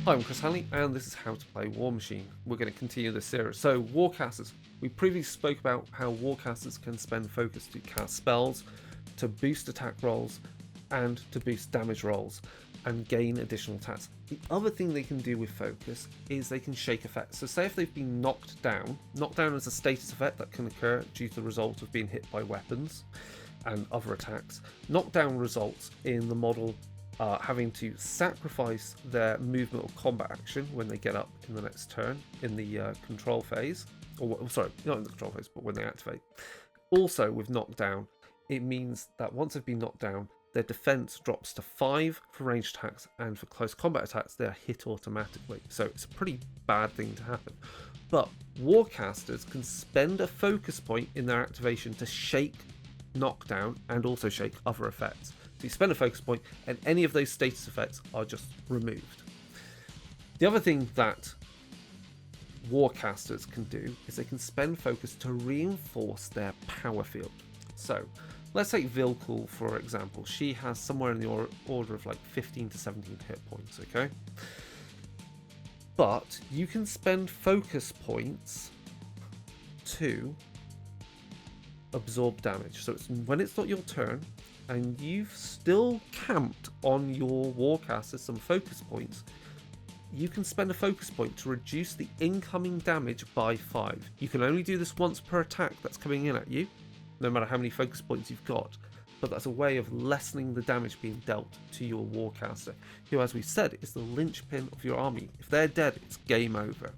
Hi, I'm Chris Hanley, and this is how to play Warmachine. We're going to continue this series. So, Warcasters. We previously spoke about how Warcasters can spend focus to cast spells, to boost attack rolls, and to boost damage rolls, and gain additional attacks. The other thing they can do with focus is they can shake effects. So, say if they've been knocked down is a status effect that can occur due to the result of being hit by weapons and other attacks. Knockdown results in the model having to sacrifice their movement or combat action when they get up in the next turn in the control phase, or sorry, not in the control phase, but when they activate. Also, with knockdown, it means that once they've been knocked down, their defense drops to 5 for ranged attacks, and for close combat attacks, they are hit automatically. So it's a pretty bad thing to happen. But Warcasters can spend a focus point in their activation to shake knockdown and also shake other effects. So you spend a focus point and any of those status effects are just removed. The other thing that Warcasters can do is they can spend focus to reinforce their power field. So let's take Vilkul for example. She has somewhere in the order of like 15 to 17 hit points, okay? But you can spend focus points to absorb damage. So when it's not your turn, and you've still camped on your Warcaster some focus points, you can spend a focus point to reduce the incoming damage by 5. You can only do this once per attack that's coming in at you, no matter how many focus points you've got, but that's a way of lessening the damage being dealt to your Warcaster, who, as we said, is the linchpin of your army. If they're dead, it's game over.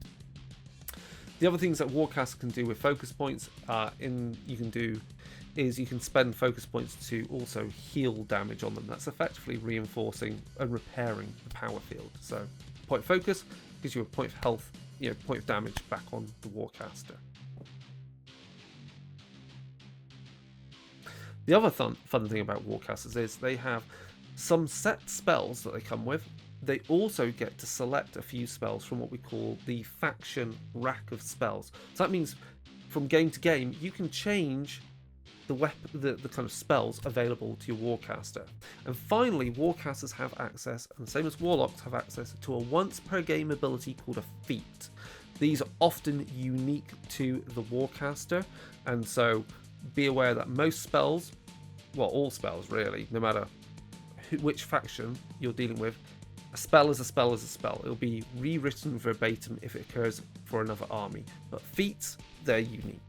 The other things that Warcaster can do with focus points you can spend focus points to also heal damage on them. That's effectively reinforcing and repairing the power field. So point of focus gives you a point of health, point of damage back on the Warcaster. The other fun thing about Warcasters is they have some set spells that they come with. They also get to select a few spells from what we call the faction rack of spells. So that means from game to game, you can change the kind of spells available to your Warcaster. And finally, Warcasters have access, and the same as Warlocks have access, to a once per game ability called a feat. These are often unique to the Warcaster, and so be aware that most spells, well, all spells really, no matter which faction you're dealing with, a spell is a spell is a spell. It'll be rewritten verbatim if it occurs for another army. But feats, they're unique.